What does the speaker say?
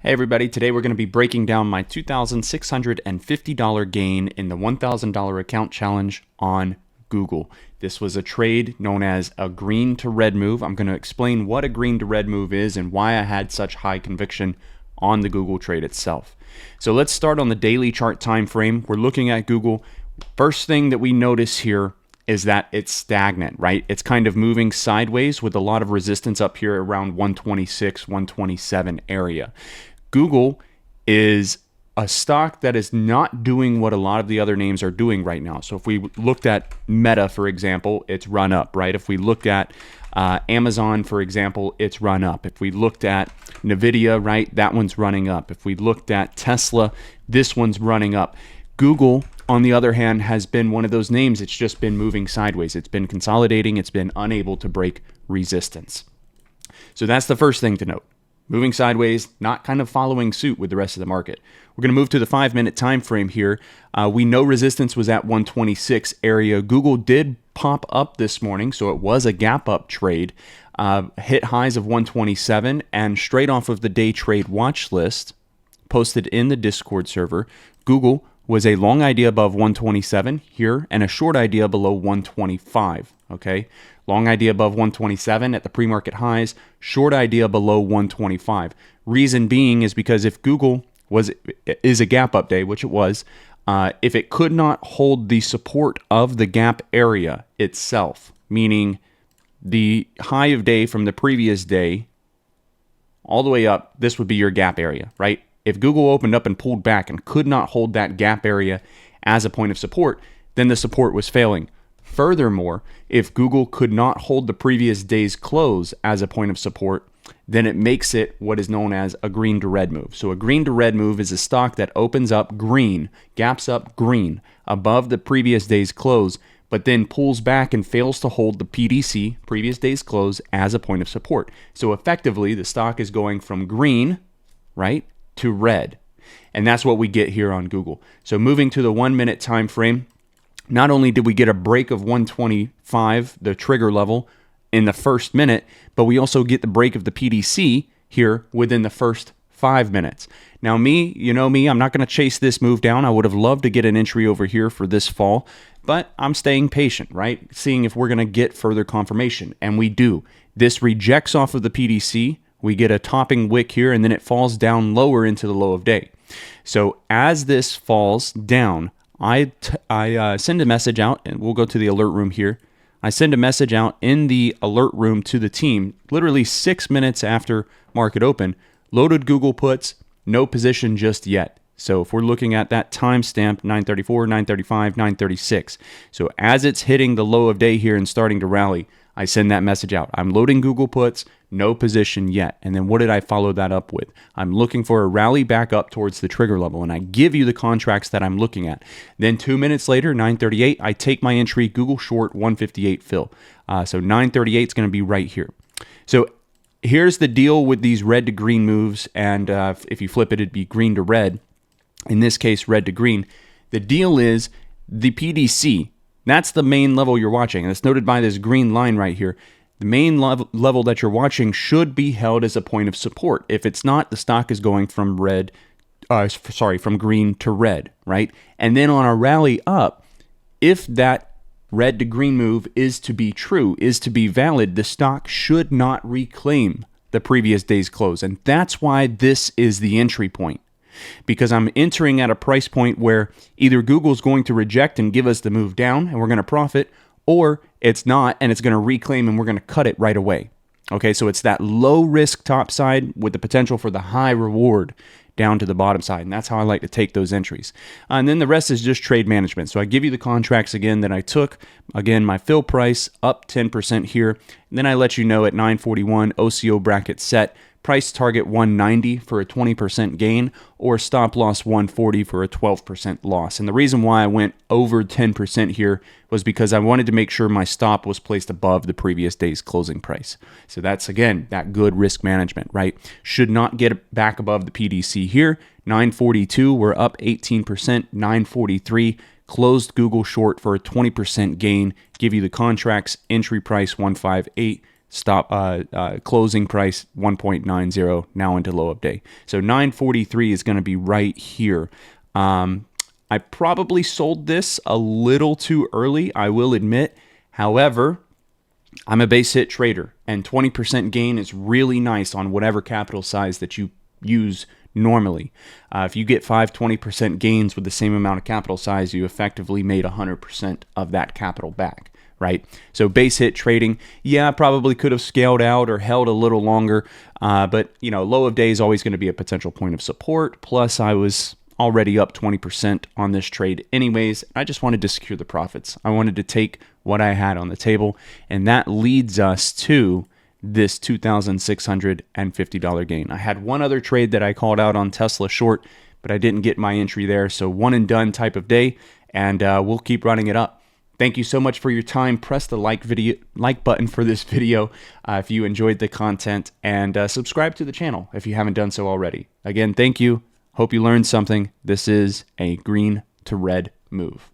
Hey everybody, today we're going to be breaking down my $2,650 gain in the $1,000 account challenge on Google. This was a trade known as a green to red move. I'm going to explain what a green to red move is and why I had such high conviction on the Google trade itself. So let's start on the daily chart time frame. We're looking at Google. First thing that we notice here is that it's stagnant, right? It's kind of moving sideways with a lot of resistance up here around 126, 127 area. Google is a stock that is not doing what a lot of the other names are doing right now. So if we looked at Meta, for example, it's run up, right? If we looked at Amazon, for example, it's run up. If we looked at Nvidia, right, that one's running up. If we looked at Tesla, this one's running up. Google, on the other hand, has been one of those names. It's just been moving sideways. It's been consolidating. It's been unable to break resistance. So that's the first thing to note. Moving sideways, not kind of following suit with the rest of the market. We're going to move to the 5-minute time frame here. We know resistance was at 126 area. Google did pop up this morning, so it was a gap up trade. Hit highs of 127, and straight off of the day trade watch list posted in the Discord server, Google was a long idea above 127 here and a short idea below 125, okay? Long idea above 127 at the pre-market highs, short idea below 125. Reason being is because if Google is a gap up day, which it was, if it could not hold the support of the gap area itself, meaning the high of day from the previous day all the way up, this would be your gap area, right? If Google opened up and pulled back and could not hold that gap area as a point of support, then the support was failing. Furthermore, if Google could not hold the previous day's close as a point of support, then it makes it what is known as a green to red move. So a green to red move is a stock that opens up green, gaps up green above the previous day's close, but then pulls back and fails to hold the PDC, previous day's close, as a point of support. So effectively, the stock is going from green, right, to red. And that's what we get here on Google. So moving to the 1-minute time frame, not only did we get a break of 125, the trigger level, in the first minute, but we also get the break of the PDC here within the first 5 minutes. Now you know me, I'm not going to chase this move down. I would have loved to get an entry over here for this fall, but I'm staying patient, right? Seeing if we're going to get further confirmation, and we do. This rejects off of the PDC. We get a topping wick here, and then it falls down lower into the low of day. So as this falls down, I send a message out, and we'll go to the alert room here. I send a message out in the alert room to the team, literally 6 minutes after market open. Loaded Google puts, no position just yet. So if we're looking at that timestamp, 9:34, 9:35, 9:36. So as it's hitting the low of day here and starting to rally, I send that message out. I'm loading Google puts, no position yet. And then what did I follow that up with? I'm looking for a rally back up towards the trigger level, and I give you the contracts that I'm looking at. Then 2 minutes later, 9:38, I take my entry, Google short 158 fill. So 9:38 is going to be right here. So here's the deal with these red to green moves, and if you flip it, it'd be green to red. In this case, red to green. The deal is the PDC. That's the main level you're watching, and it's noted by this green line right here. The main level that you're watching should be held as a point of support. If it's not, the stock is going from from green to red, right? And then on a rally up, if that red to green move is to be true, is to be valid, the stock should not reclaim the previous day's close. And that's why this is the entry point. Because I'm entering at a price point where either Google's going to reject and give us the move down and we're going to profit, or it's not and it's going to reclaim and we're going to cut it right away. Okay, so it's that low risk top side with the potential for the high reward down to the bottom side. And that's how I like to take those entries. And then the rest is just trade management. So I give you the contracts again that I took. Again, my fill price up 10% here. And then I let you know at 941 OCO bracket set. Price target 190 for a 20% gain, or stop loss 140 for a 12% loss. And the reason why I went over 10% here was because I wanted to make sure my stop was placed above the previous day's closing price. So that's, again, that good risk management, right? Should not get back above the PDC here. 942, we're up 18%. 943, closed Google short for a 20% gain. Give you the contracts, entry price 158. stop closing price 1.90, now into low of day. So 943 is going to be right here. I probably sold this a little too early, I will admit. However, I'm a base hit trader, and 20% gain is really nice on whatever capital size that you use normally. If you get 20% gains with the same amount of capital size, you effectively made 100% of that capital back, right? So base hit trading, yeah, probably could have scaled out or held a little longer, but you know, low of day is always going to be a potential point of support. Plus, I was already up 20% on this trade anyways. I just wanted to secure the profits. I wanted to take what I had on the table, and that leads us to this $2,650 gain. I had one other trade that I called out on Tesla short, but I didn't get my entry there. So one and done type of day, and we'll keep running it up. Thank you so much for your time. Press the like button for this video if you enjoyed the content, and subscribe to the channel if you haven't done so already. Again, thank you. Hope you learned something. This is a green to red move.